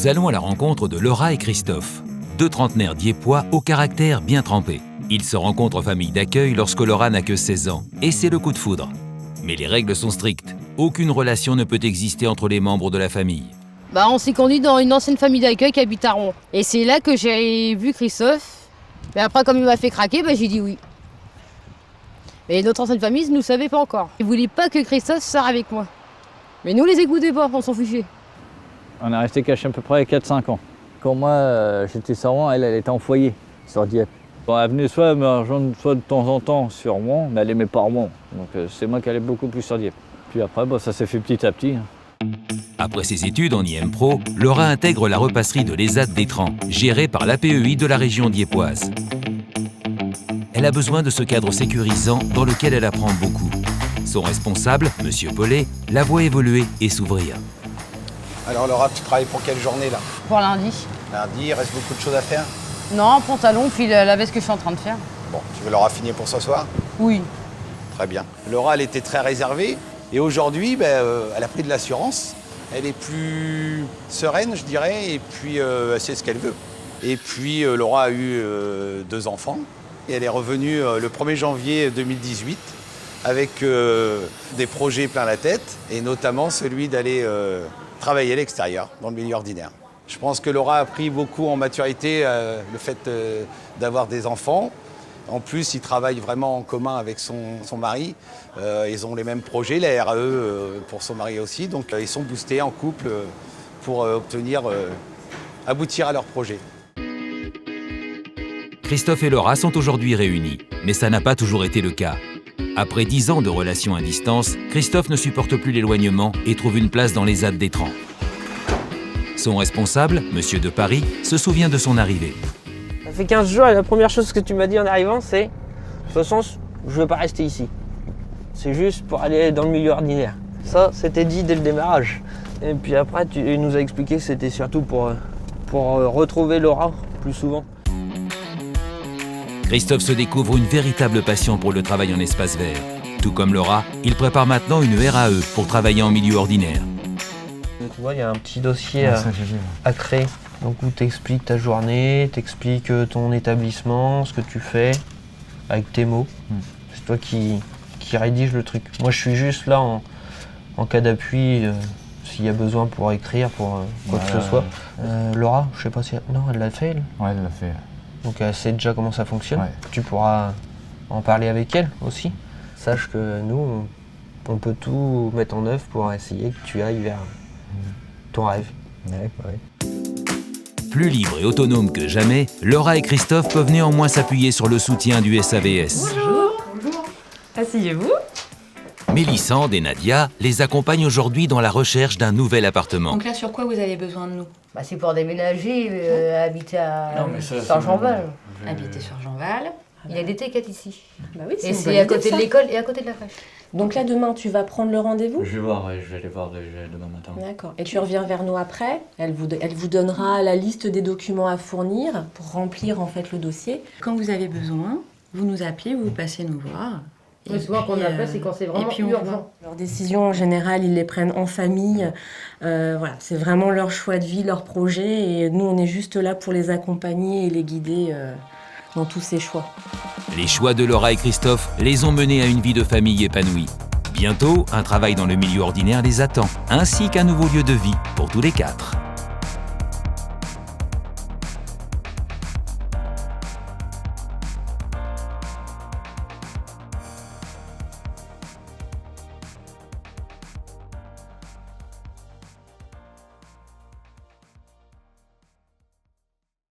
Nous allons à la rencontre de Laura et Christophe, deux trentenaires diepois au caractère bien trempé. Ils se rencontrent en famille d'accueil lorsque Laura n'a que 16 ans, et c'est le coup de foudre. Mais les règles sont strictes. Aucune relation ne peut exister entre les membres de la famille. On s'est connus dans une ancienne famille d'accueil qui habite à Rouen. Et c'est là que j'ai vu Christophe. Mais après, comme il m'a fait craquer, j'ai dit oui. Et notre ancienne famille ne nous savait pas encore. Ils ne voulaient pas que Christophe sorte avec moi. Mais nous, on les écoutait pas, on s'en fichait. On est resté cachés à peu près 4-5 ans. Quand moi, j'étais sur Rouen, elle était en foyer, sur Dieppe. Bon, elle venait soit me rejoindre soit de temps en temps sur Rouen, mais elle aimait pas Rouen. Donc c'est moi qui allais beaucoup plus sur Dieppe. Puis après, ça s'est fait petit à petit. Après ses études en IM Pro, Laura intègre la repasserie de l'ESAT d'Étran, gérée par l'APEI de la région diepoise. Elle a besoin de ce cadre sécurisant dans lequel elle apprend beaucoup. Son responsable, M. Paulet, la voit évoluer et s'ouvrir. Alors Laura, tu travailles pour quelle journée là? Pour lundi. Lundi, il reste beaucoup de choses à faire? Non, pantalon, puis la veste que je suis en train de faire. Bon, tu veux leur affiner pour ce soir? Oui. Très bien. Laura, elle était très réservée et aujourd'hui, elle a pris de l'assurance. Elle est plus sereine, je dirais, et puis elle sait ce qu'elle veut. Et puis Laura a eu 2 enfants et elle est revenue le 1er janvier 2018 avec des projets plein la tête et notamment celui d'aller travailler à l'extérieur, dans le milieu ordinaire. Je pense que Laura a pris beaucoup en maturité le fait d'avoir des enfants. En plus, ils travaillent vraiment en commun avec son mari. Ils ont les mêmes projets, la RAE pour son mari aussi. Donc ils sont boostés en couple pour aboutir à leur projet. Christophe et Laura sont aujourd'hui réunis, mais ça n'a pas toujours été le cas. Après 10 ans de relation à distance, Christophe ne supporte plus l'éloignement et trouve une place dans l'ESAT d'Étran. Son responsable, Monsieur de Paris, se souvient de son arrivée. Ça fait 15 jours et la première chose que tu m'as dit en arrivant, c'est « De toute façon, je ne veux pas rester ici. C'est juste pour aller dans le milieu ordinaire. » Ça, c'était dit dès le démarrage. Et puis après, tu nous as expliqué que c'était surtout pour retrouver Laura plus souvent. Christophe se découvre une véritable passion pour le travail en espace vert. Tout comme Laura, il prépare maintenant une RAE pour travailler en milieu ordinaire. Tu vois, il y a un petit dossier à créer. Donc où tu expliques ta journée, tu expliques ton établissement, ce que tu fais, avec tes mots. C'est toi qui rédige le truc. Moi, je suis juste là en cas d'appui, s'il y a besoin pour écrire, pour quoi que ce soit. Laura, je sais pas si... Non, elle l'a fait, elle? Ouais, elle l'a fait. Donc elle sait déjà comment ça fonctionne. Ouais. Tu pourras en parler avec elle aussi. Sache que nous, on peut tout mettre en œuvre pour essayer que tu ailles vers ton rêve. Ouais. Plus libres et autonomes que jamais, Laura et Christophe peuvent néanmoins s'appuyer sur le soutien du SAVS. Bonjour. Bonjour. Asseyez-vous. Mélissande et Nadia les accompagnent aujourd'hui dans la recherche d'un nouvel appartement. Donc là, sur quoi vous avez besoin de nous? C'est pour déménager, habiter à Saint-Jean-Val. Habiter sur Jeanval. Il y a des T4 ici. Bah oui, Et une c'est bonne à idée, côté ça. de l'école et à côté de la crèche. Donc là, demain, tu vas prendre le rendez-vous? Je vais voir, je vais aller voir demain matin. D'accord. Et tu reviens vers nous après. Elle vous donnera la liste des documents à fournir pour remplir en fait le dossier. Quand vous avez besoin, vous nous appelez, vous passez nous voir. Le soir qu'on appelle, c'est quand c'est vraiment urgent. Leurs décisions, en général, ils les prennent en famille. Voilà, c'est vraiment leur choix de vie, leur projet. Et nous, on est juste là pour les accompagner et les guider dans tous ces choix. Les choix de Laura et Christophe les ont menés à une vie de famille épanouie. Bientôt, un travail dans le milieu ordinaire les attend, ainsi qu'un nouveau lieu de vie pour tous les 4.